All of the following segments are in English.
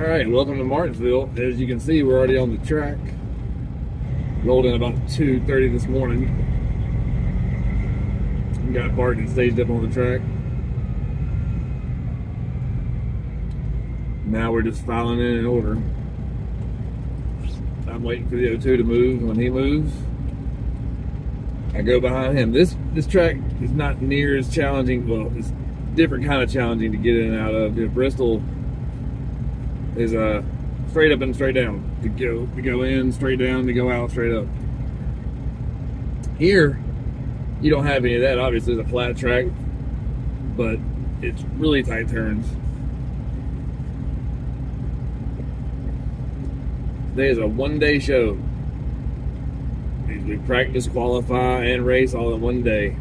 Alright, welcome to Martinsville. As you can see, we're already on the track. Rolled in about 2:30 this morning. Got parked and staged up on the track. Now we're just filing in order. I'm waiting for the O2 to move. When he moves, I go behind him. This track is not near as challenging. Well, it's different kind of challenging to get in and out of. You know, Bristol is straight up and straight down. To go in straight down, to go out straight up. Here, you don't have any of that. Obviously, it's a flat track, but it's really tight turns. Today is a one-day show. We practice, qualify, and race all in one day.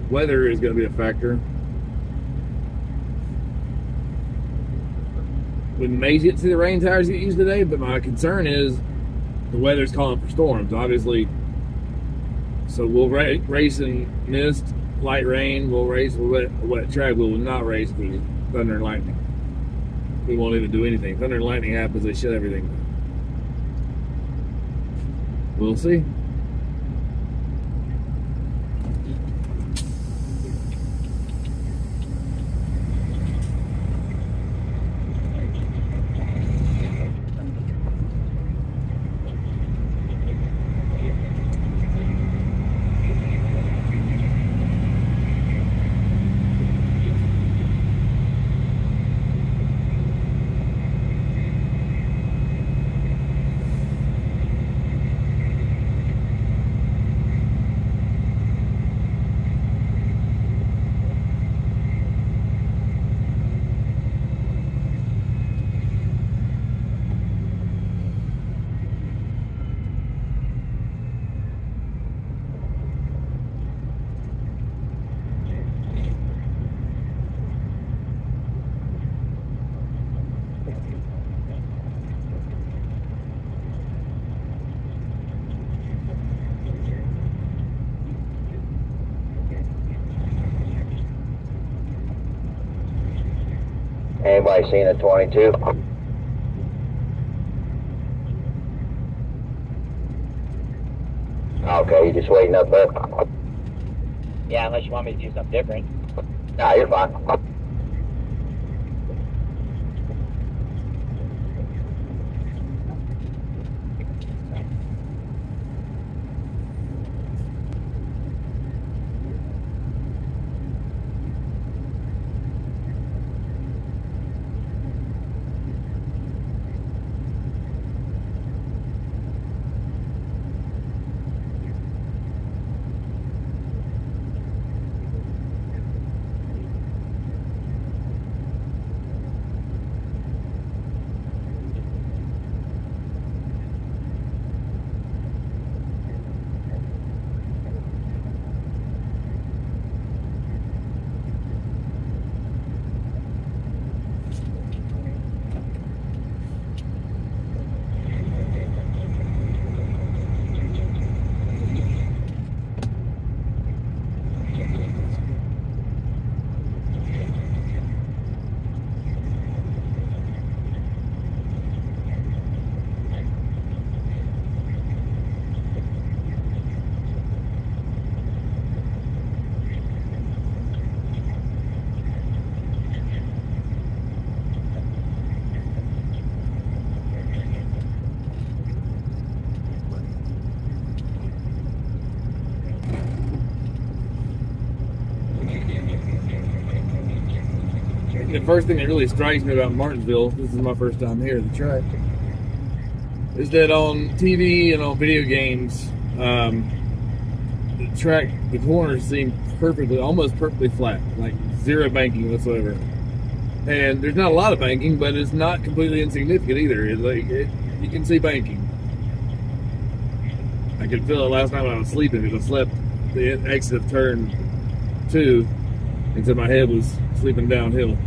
Weather is going to be a factor. We may get to the rain tires get used today, but my concern is the weather's calling for storms, obviously. So we'll race in mist, light rain. We'll race with a wet track. We will not race with thunder and lightning. We won't even do anything. Thunder and lightning happens, they shut everything. We'll see. Anybody seen a 22? Okay, you just waiting up there? Yeah, unless you want me to do something different. Nah, you're fine. The first thing that really strikes me about Martinsville, this is my first time here at the track, is that on TV and on video games, the track, the corners seem almost perfectly flat, like zero banking whatsoever. And there's not a lot of banking, but it's not completely insignificant either. You can see banking. I could feel it last night when I was sleeping, because I slept the exit of turn 2 until my head was sleeping downhill.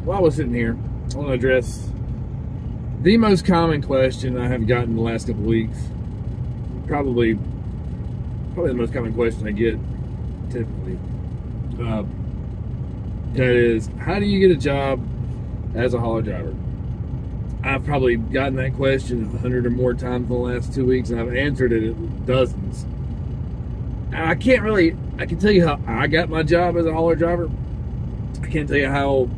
while I was sitting here, I want to address the most common question I have gotten the last couple of weeks. Probably the most common question I get typically. That is, how do you get a job as a hauler driver? I've probably gotten that question 100 or more times in the last 2 weeks, and I've answered it dozens. And I can tell you how I got my job as a hauler driver. I can't tell you how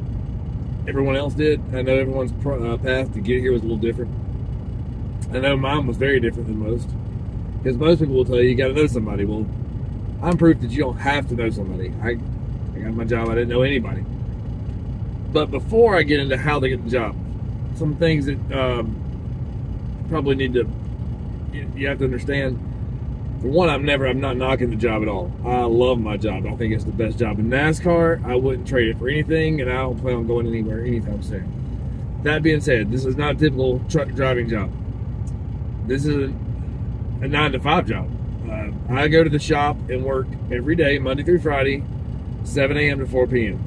everyone else did. I know everyone's path to get here was a little different. I know mine was very different than most. Because most people will tell you got to know somebody. Well, I'm proof that you don't have to know somebody. I got my job, I didn't know anybody. But before I get into how they get the job, some things that probably you have to understand. For one, I'm not knocking the job at all. I love my job. I think it's the best job in NASCAR. I wouldn't trade it for anything, and I don't plan on going anywhere anytime soon. That being said, this is not a typical truck driving job. This is a 9-to-5 job. I go to the shop and work every day, Monday through Friday, 7 a.m. to 4 p.m.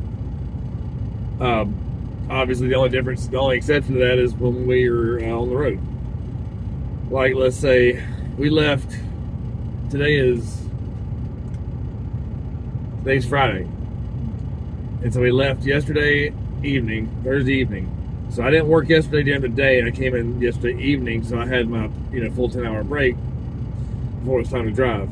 Obviously, the only exception to that is when we are on the road. Like, let's say we left. Today's Friday, and so we left yesterday evening, Thursday evening. So I didn't work yesterday during the day. I came in yesterday evening, so I had my full 10-hour break before it was time to drive.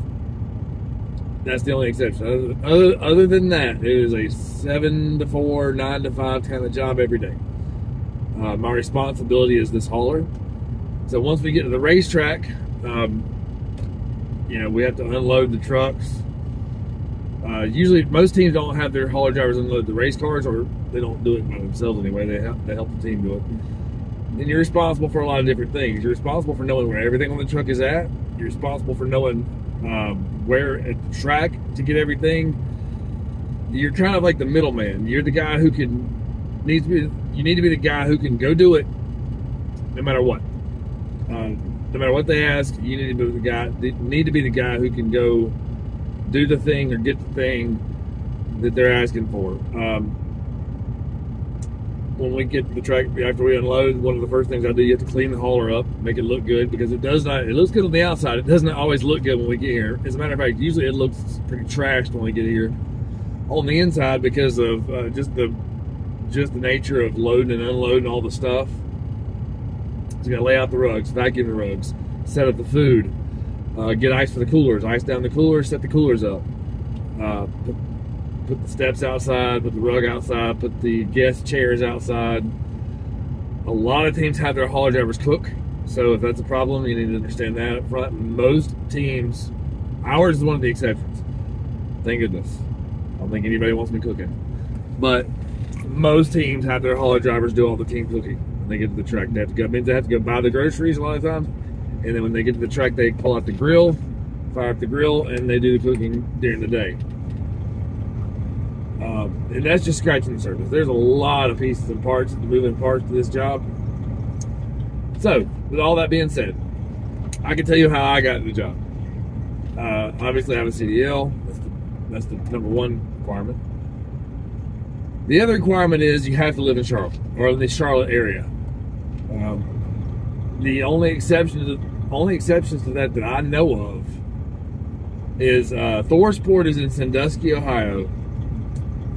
That's the only exception. Other than that, it is a 7 to 4, 9 to 5 kind of job every day. My responsibility is this hauler. So once we get to the racetrack, we have to unload the trucks. Usually, most teams don't have their hauler drivers unload the race cars, or they don't do it by themselves anyway. They help the team do it. And you're responsible for a lot of different things. You're responsible for knowing where everything on the truck is at. You're responsible for knowing where at the track to get everything. You're kind of like the middleman. You're the guy who you need to be the guy who can go do it no matter what. No matter what they ask, you need to be the guy who can go do the thing or get the thing that they're asking for. When we get to the track after we unload, one of the first things I do, you have to clean the hauler up, make it look good, because it looks good on the outside. It doesn't always look good when we get here. As a matter of fact, usually it looks pretty trashed when we get here on the inside because of just the nature of loading and unloading all the stuff. So you gotta lay out the rugs, vacuum the rugs, set up the food, get ice for the coolers, ice down the coolers, set the coolers up, put the steps outside, put the rug outside, put the guest chairs outside. A lot of teams have their hauler drivers cook, so if that's a problem, you need to understand that up front. Most teams, ours is one of the exceptions. Thank goodness. I don't think anybody wants me cooking, but most teams have their hauler drivers do all the team cooking. When they get to the track, they have to go buy the groceries a lot of times, and then when they get to the track, they pull out the grill, fire up the grill, and they do the cooking during the day. And that's just scratching the surface. There's a lot of pieces and parts, moving parts to this job. So, with all that being said, I can tell you how I got the job. Obviously, I have a CDL. That's the number one requirement. The other requirement is you have to live in Charlotte, or in the Charlotte area. The only exceptions to that I know of is Thorsport is in Sandusky, Ohio,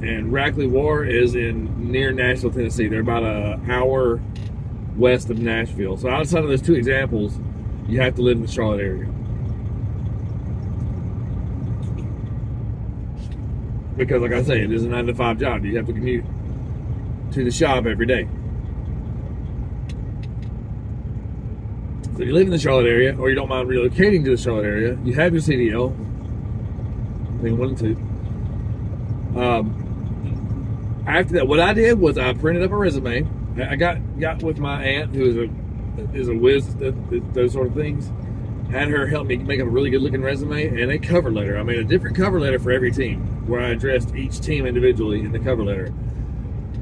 and Rackley War is near Nashville, Tennessee. They're about an hour west of Nashville. So outside of those two examples, you have to live in the Charlotte area. Because, like I say, it is a 9-to-5 job. You have to commute to the shop every day. So if you live in the Charlotte area, or you don't mind relocating to the Charlotte area, you have your CDL. I think 1 and 2. After that, what I did was I printed up a resume. I got with my aunt, who is a whiz at those sort of things. Had her help me make up a really good looking resume and a cover letter. I made a different cover letter for every team, where I addressed each team individually in the cover letter.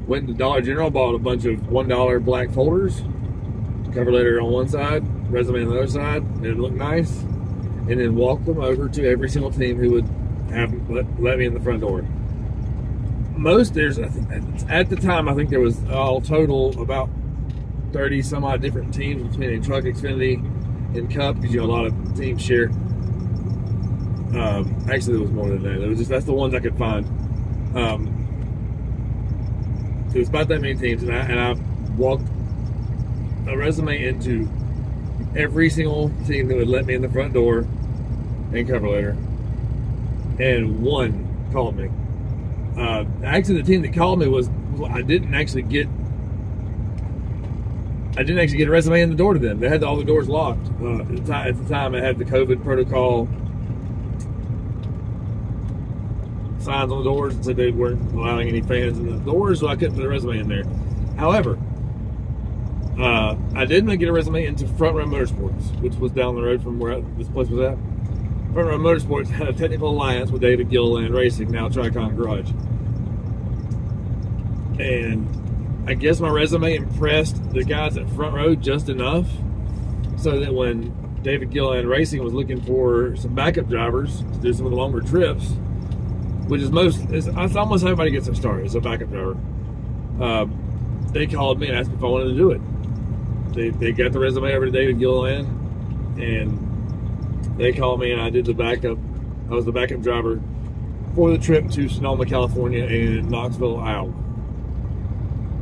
Went to Dollar General, bought a bunch of $1 black folders, cover letter on one side, resume on the other side, and it looked nice, and then walked them over to every single team who would let me in the front door. there's, I think, at the time, I think there was all total about 30 some odd different teams between Truck, Xfinity, and Cup, because you know a lot of teams share. Actually, there was more than that. It was just, that's the ones I could find. It was about that many teams, and I walked a resume into every single team that would let me in the front door and cover letter, and one called me. Actually, the team that called me was I didn't actually get a resume in the door to them. They had all the doors locked. At the time, it had the COVID protocol signs on the doors and said they weren't allowing any fans in the doors, so I couldn't put a resume in there. However, I did get a resume into Front Row Motorsports, which was down the road from where this place was at. Front Row Motorsports had a technical alliance with David Gilliland Racing, now Tricon Garage. And I guess my resume impressed the guys at Front Row just enough so that when David Gilliland Racing was looking for some backup drivers to do some of the longer trips, which is it's almost everybody gets a start as a backup driver. They called me and asked me if I wanted to do it. They got the resume over to David Gilliland, and they called me and I did the backup. I was the backup driver for the trip to Sonoma, California and Knoxville, Iowa.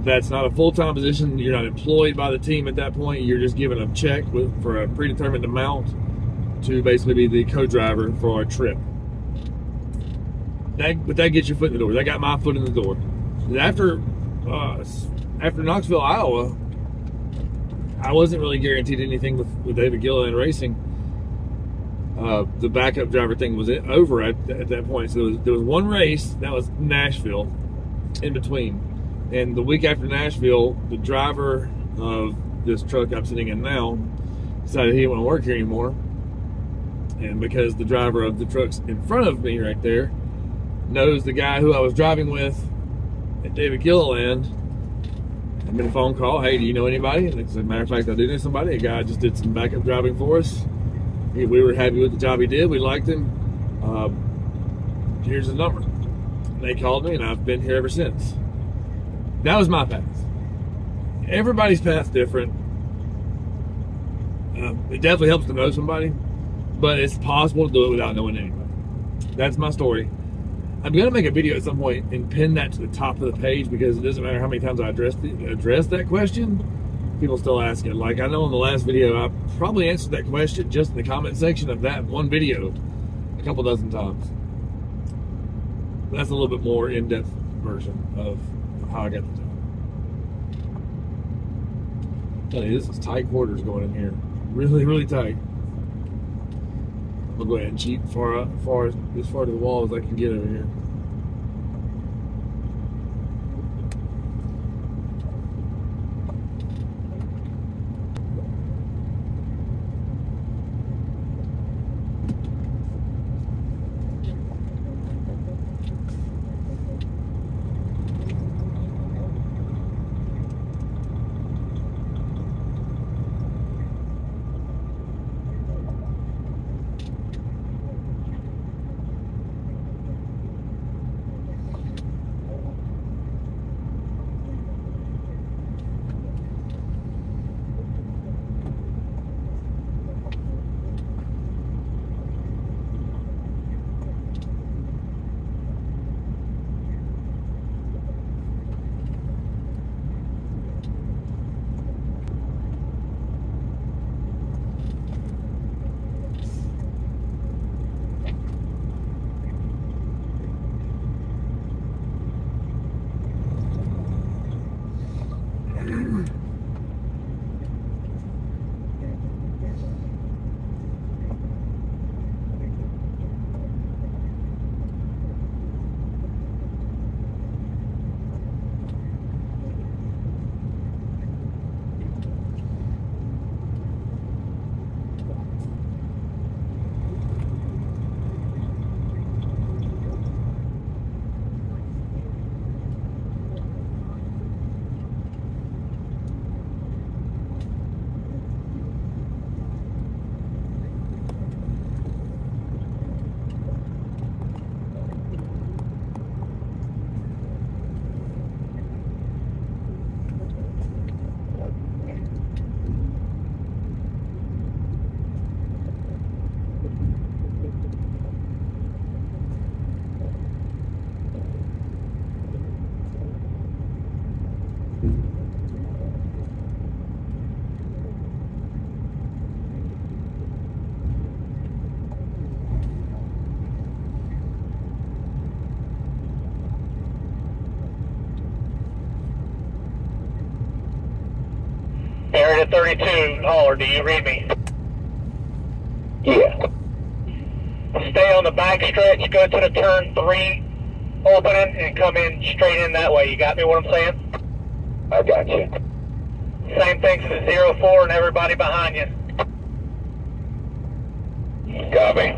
That's not a full-time position. You're not employed by the team at that point. You're just given a check for a predetermined amount to basically be the co-driver for a trip. But that gets your foot in the door. That got my foot in the door. And after Knoxville, Iowa, I wasn't really guaranteed anything with David Gilliland Racing. The backup driver thing was over at that point. So there was one race, that was Nashville, in between. And the week after Nashville, the driver of this truck I'm sitting in now decided he didn't want to work here anymore. And because the driver of the trucks in front of me right there knows the guy who I was driving with at David Gilliland, I made a phone call. Hey, do you know anybody? And as a matter of fact, I do know somebody. A guy just did some backup driving for us. We were happy with the job he did. We liked him. Here's his number. And they called me, and I've been here ever since. That was my path. Everybody's path's different. It definitely helps to know somebody, but it's possible to do it without knowing anybody. That's my story. I'm going to make a video at some point and pin that to the top of the page, because it doesn't matter how many times I address that question, people still ask it. Like, I know in the last video, I probably answered that question just in the comment section of that one video a couple dozen times. But that's a little bit more in-depth version of how I got the job. I tell you, this is tight quarters going in here. Really, really tight. I'll go ahead and cheat as far to the wall as I can get over here. Area 32, Holler, do you read me? Yeah. Stay on the back stretch, go to the turn 3 opening, and come in straight in that way. You got me what I'm saying? I got you. Same thing to the 04 and everybody behind you. Copy.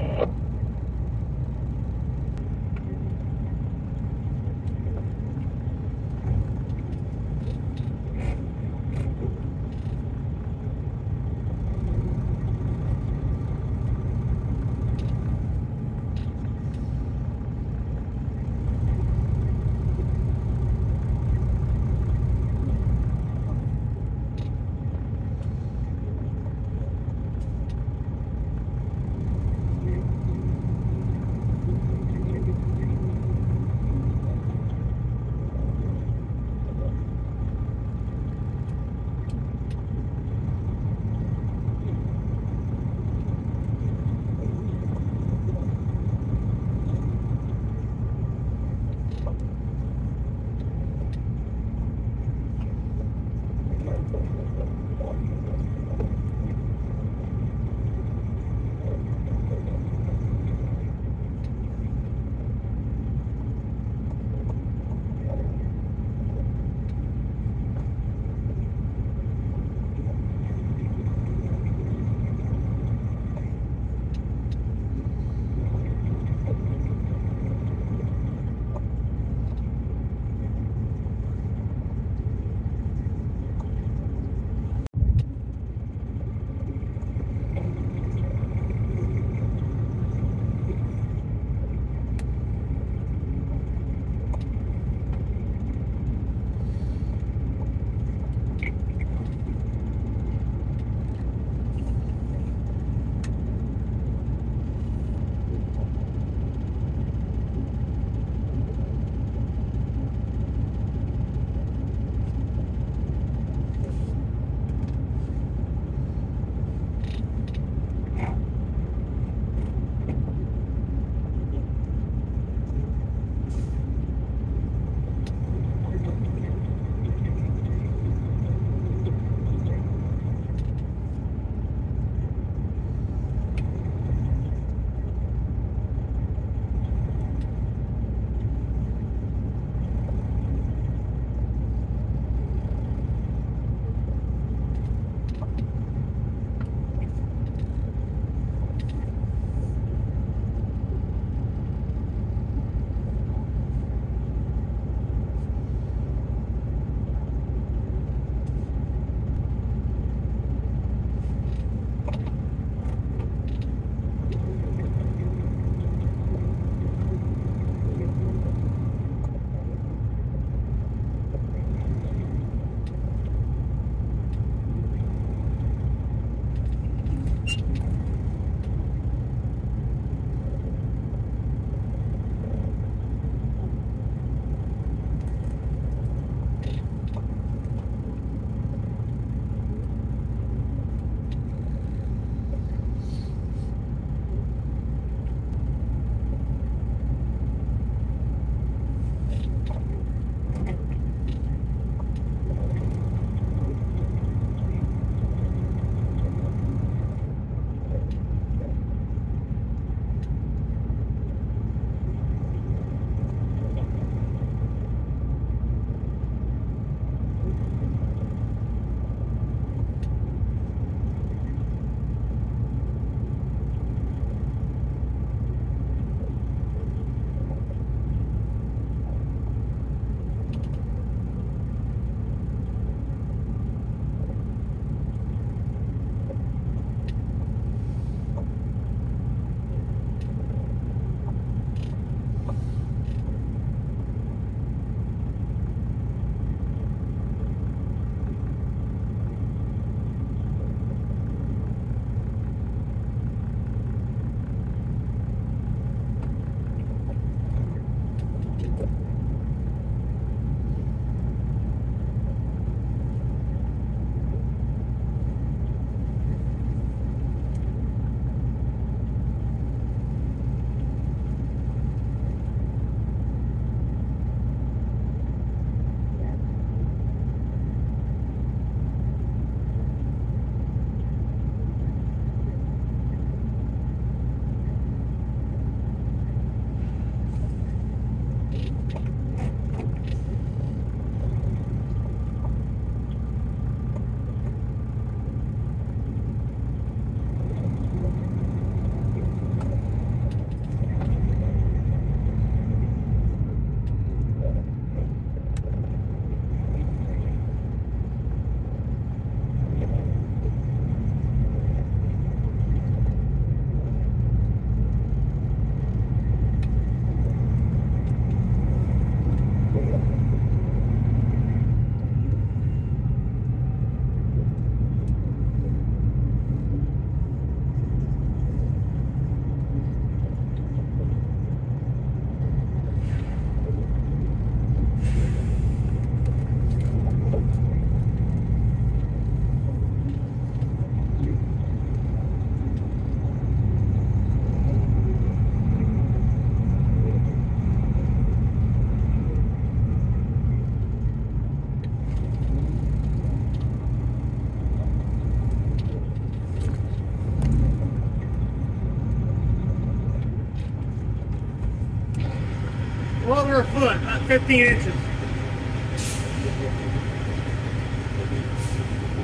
over a foot, about 15 inches.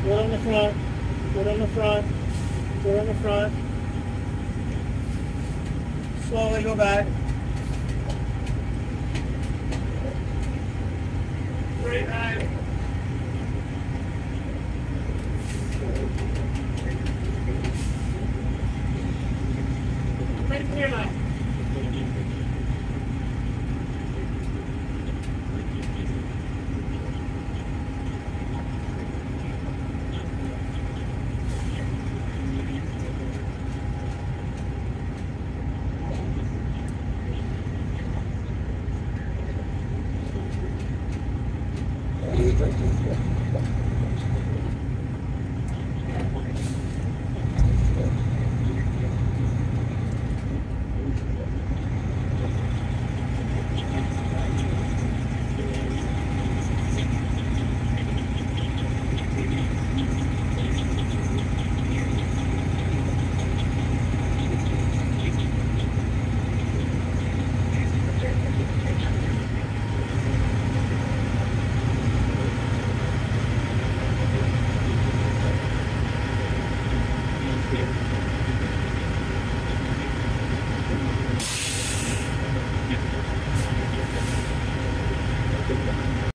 Foot on the front, foot on the front, foot on the front. Slowly go back. Straight right. Right here now. Thank you.